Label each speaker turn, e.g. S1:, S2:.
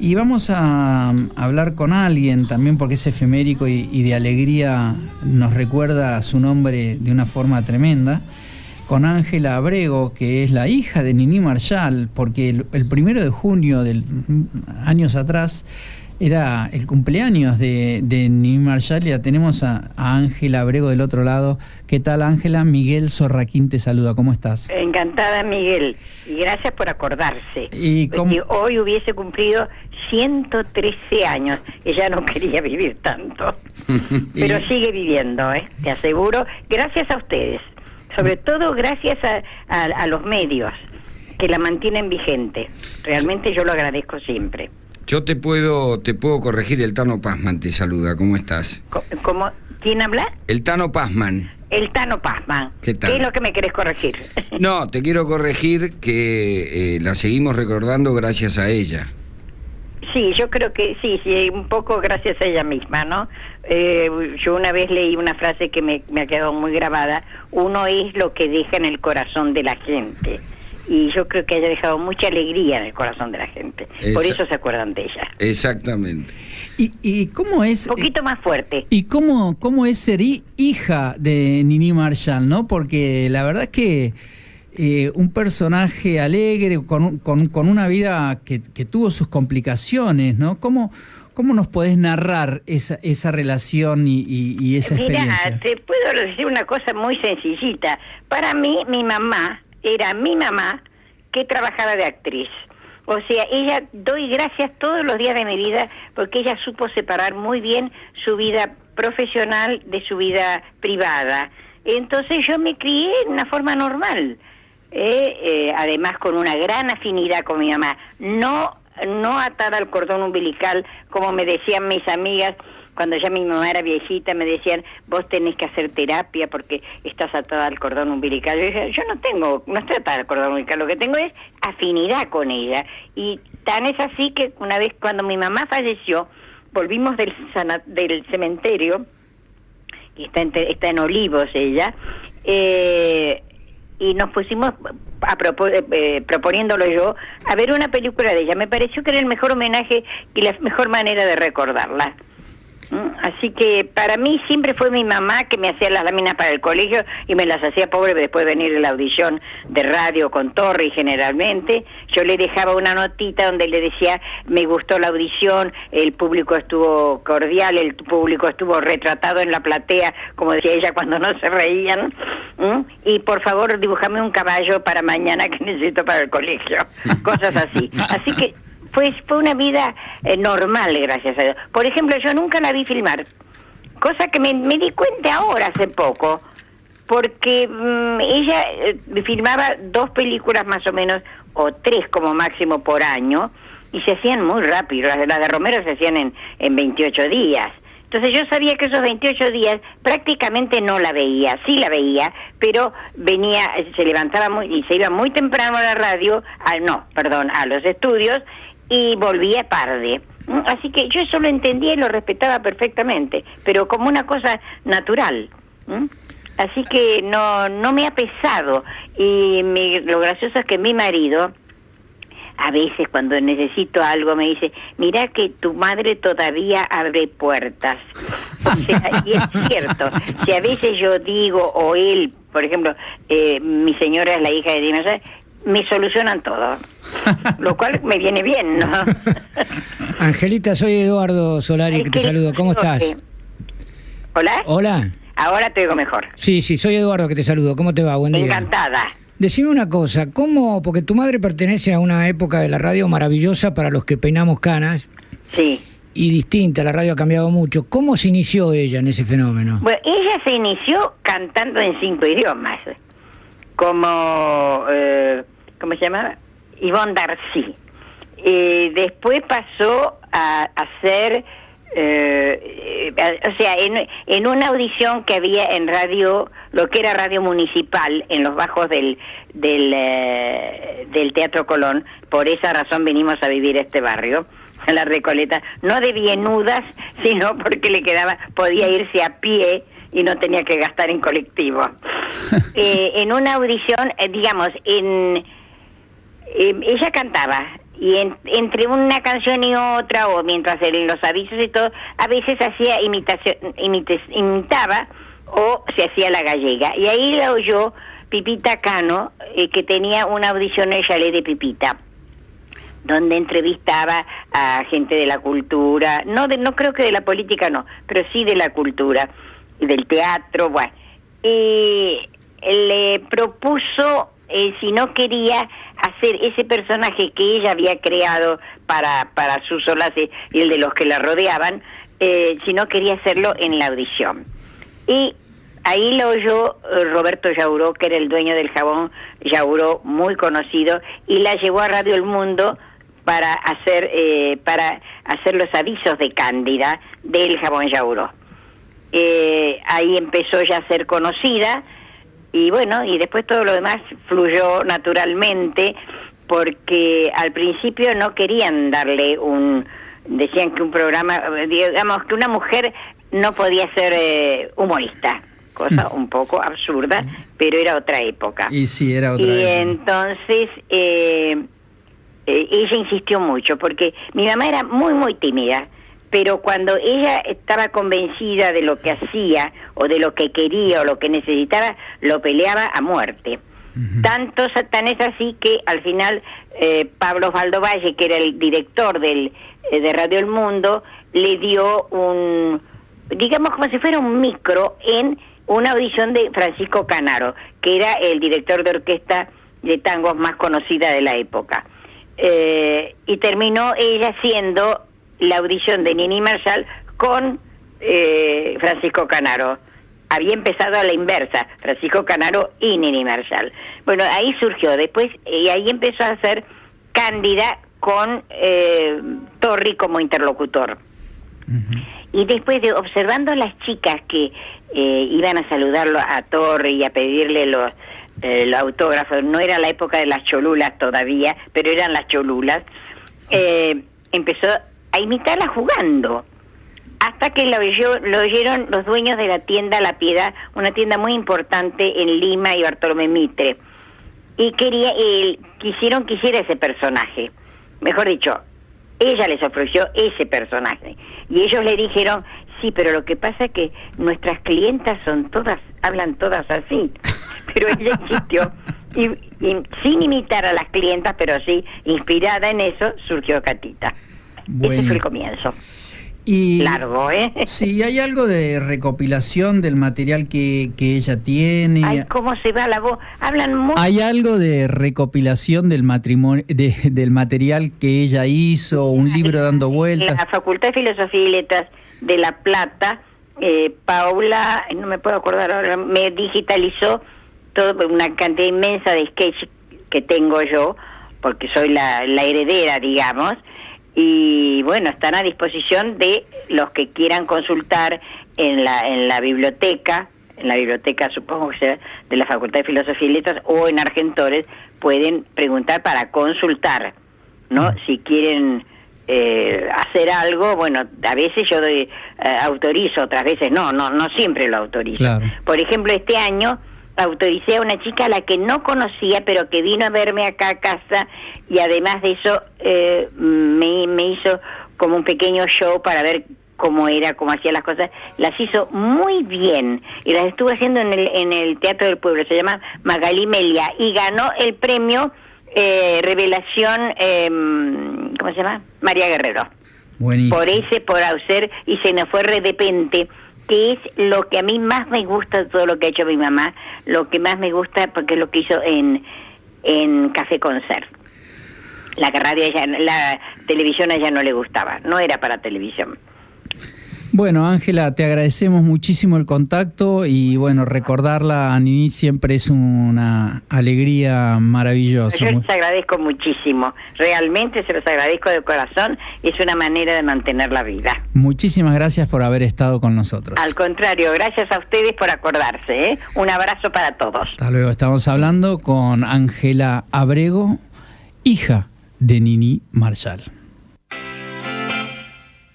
S1: Y vamos a hablar con alguien también porque es efemérico y de alegría nos recuerda su nombre de una forma tremenda, con Ángela Abrego, que es la hija de Niní Marshall, porque el 1 de junio de años atrás era el cumpleaños de Niní Marshall y la tenemos a Ángela Abrego del otro lado. ¿Qué tal, Ángela? Miguel Sorraquín te saluda, ¿cómo estás?
S2: Encantada, Miguel, y gracias por acordarse.
S1: ¿Y
S2: porque hoy hubiese cumplido 113 años, ella no quería vivir tanto, pero sigue viviendo, te aseguro, gracias a ustedes, sobre todo gracias a los medios que la mantienen vigente. Realmente yo lo agradezco siempre.
S3: Yo te puedo corregir, el Tano Pazman te saluda, ¿cómo estás?
S2: ¿Quién habla?
S3: El Tano Pazman.
S2: El Tano Pazman.
S3: ¿Qué tal?
S2: ¿Qué es lo que me querés corregir?
S3: No, te quiero corregir que la seguimos recordando gracias a ella.
S2: Sí, yo creo que sí, un poco gracias a ella misma, ¿no? Yo una vez leí una frase que me ha quedado muy grabada: uno es lo que deja en el corazón de la gente. Y yo creo que haya dejado mucha alegría en el corazón de la gente. Por eso se acuerdan de ella.
S3: Exactamente.
S1: ¿Y cómo es?
S2: Un poquito más fuerte.
S1: ¿Y cómo es ser hija de Niní Marshall, no? Porque la verdad es que un personaje alegre, con una vida que tuvo sus complicaciones, ¿no? ¿Cómo nos podés narrar esa relación y esa experiencia?
S2: Mira, te puedo decir una cosa muy sencillita. Para mí, mi mamá era mi mamá que trabajaba de actriz. O sea, ella, doy gracias todos los días de mi vida porque ella supo separar muy bien su vida profesional de su vida privada. Entonces yo me crié en una forma normal, además con una gran afinidad con mi mamá, no atada al cordón umbilical, como me decían mis amigas. Cuando ya mi mamá era viejita me decían, vos tenés que hacer terapia porque estás atada al cordón umbilical. Yo dije, yo no estoy atada al cordón umbilical, lo que tengo es afinidad con ella. Y tan es así que una vez cuando mi mamá falleció, volvimos del cementerio, y está en Olivos ella, y nos pusimos proponiéndolo yo a ver una película de ella. Me pareció que era el mejor homenaje y la mejor manera de recordarla. Así que para mí siempre fue mi mamá que me hacía las láminas para el colegio y me las hacía pobre después de venir a la audición de radio con Torri generalmente. Yo le dejaba una notita donde le decía, me gustó la audición, el público estuvo cordial, el público estuvo retratado en la platea, como decía ella cuando no se reían, y por favor dibújame un caballo para mañana que necesito para el colegio, cosas así. Así que fue una vida normal, gracias a Dios. Por ejemplo, yo nunca la vi filmar, cosa que me di cuenta ahora hace poco, porque ella filmaba 2 películas más o menos, o 3 como máximo por año, y se hacían muy rápido. Las de Romero se hacían en 28 días. Entonces yo sabía que esos 28 días prácticamente no la veía, sí la veía, pero se levantaba y se iba muy temprano a la radio, a los estudios, y volvía tarde. Así que yo eso lo entendía y lo respetaba perfectamente, pero como una cosa natural. Así que no me ha pesado. Y lo gracioso es que mi marido, a veces cuando necesito algo, me dice, mirá que tu madre todavía abre puertas. O sea, y es cierto. Si a veces yo digo, o él, por ejemplo, mi señora es la hija de Dina, me solucionan todo, lo cual me viene bien, ¿no?
S4: Angelita, soy Eduardo Solari, que te saludo. ¿Cómo estás?
S2: ¿Hola?
S4: Hola.
S2: Ahora te oigo mejor.
S4: Sí, soy Eduardo, que te saludo. ¿Cómo te va? Buen día.
S2: Encantada.
S4: Decime una cosa, porque tu madre pertenece a una época de la radio maravillosa para los que peinamos canas.
S2: Sí.
S4: Y distinta, la radio ha cambiado mucho. ¿Cómo se inició ella en ese fenómeno?
S2: Bueno, ella se inició cantando en 5 idiomas, como, ¿cómo se llamaba? Yvonne Darcy. Después pasó a hacer, o sea, en una audición que había en radio, lo que era radio municipal, en los bajos del Teatro Colón. Por esa razón vinimos a vivir a este barrio, a la Recoleta, no de Bienudas, sino porque podía irse a pie y no tenía que gastar en colectivo. En una audición, digamos, ella cantaba Y entre una canción y otra, o mientras en los avisos y todo, a veces hacía imitaba o se hacía la gallega. Y ahí la oyó Pipita Cano, que tenía una audición en el chalet de Pipita, donde entrevistaba a gente de la cultura, no creo que de la política no, pero sí de la cultura, del teatro, bueno. Y le propuso, si no quería hacer ese personaje que ella había creado para sus olas y el de los que la rodeaban, si no quería hacerlo en la audición. Y ahí lo oyó Roberto Yauró, que era el dueño del jabón Yauró, muy conocido, y la llevó a Radio El Mundo para hacer los avisos de Cándida del jabón Yauró. Ahí empezó ya a ser conocida, y bueno, y después todo lo demás fluyó naturalmente, porque al principio no querían darle decían que un programa, digamos que una mujer no podía ser humorista, cosa un poco absurda, pero era otra época.
S1: Y sí, era otra época.
S2: Entonces ella insistió mucho, porque mi mamá era muy, muy tímida, pero cuando ella estaba convencida de lo que hacía, o de lo que quería, o lo que necesitaba, lo peleaba a muerte. Tan es así que al final Pablo Osvaldo Valle, que era el director de Radio El Mundo, le dio digamos como si fuera un micro en una audición de Francisco Canaro, que era el director de orquesta de tangos más conocida de la época. Y terminó ella siendo la audición de Nini Marshall con Francisco Canaro. Había empezado a la inversa, Francisco Canaro y Nini Marshall. Bueno, ahí surgió después, y ahí empezó a hacer Cándida con Torri como interlocutor. Y después, observando a las chicas que iban a saludarlo a Torri y a pedirle los autógrafos, no era la época de las cholulas todavía, pero eran las cholulas, empezó a imitarla jugando, hasta que lo oyeron los dueños de la tienda La Piedad, una tienda muy importante en Lima y Bartolomé Mitre, y quisieron que hiciera ese personaje. Mejor dicho, ella les ofreció ese personaje, y ellos le dijeron, sí, pero lo que pasa es que nuestras clientas hablan todas así. Pero ella insistió, y sin imitar a las clientas, pero sí, inspirada en eso, surgió Catita.
S1: Bueno.
S2: Ese fue el comienzo.
S1: Y
S2: largo, ¿eh?
S1: Sí, hay algo de recopilación del material que ella tiene.
S2: Ay, cómo se va la voz. Hablan mucho.
S1: ¿Hay algo de recopilación del del material que ella hizo, un libro dando vueltas?
S2: La Facultad de Filosofía y Letras de La Plata, Paula, no me puedo acordar ahora, me digitalizó toda una cantidad inmensa de sketches que tengo yo, porque soy la heredera, digamos. Y bueno, están a disposición de los que quieran consultar en la biblioteca, supongo que sea de la Facultad de Filosofía y Letras, o en Argentores, pueden preguntar para consultar, ¿no? Si quieren hacer algo, bueno, a veces yo autorizo, otras veces no siempre lo autorizo.
S1: Claro.
S2: Por ejemplo, este año autoricé a una chica a la que no conocía, pero que vino a verme acá a casa, y además de eso me hizo como un pequeño show para ver cómo hacía las cosas. Las hizo muy bien, y las estuvo haciendo en el Teatro del Pueblo. Se llama Magalí Melia, y ganó el premio Revelación, ¿cómo se llama? María Guerrero.
S1: Buenísimo.
S2: Por hacer, y se nos fue de repente, que es lo que a mí más me gusta de todo lo que ha hecho mi mamá, lo que más me gusta, porque es lo que hizo en Café Concert. La televisión a ella no le gustaba, no era para televisión.
S1: Bueno, Ángela, te agradecemos muchísimo el contacto, y bueno, recordarla a Nini siempre es una alegría maravillosa.
S2: Yo les agradezco muchísimo, realmente se los agradezco de corazón, y es una manera de mantener la vida.
S1: Muchísimas gracias por haber estado con nosotros.
S2: Al contrario, gracias a ustedes por acordarse, ¿eh? Un abrazo para todos.
S1: Hasta luego. Estamos hablando con Ángela Abrego, hija de Nini Marshall.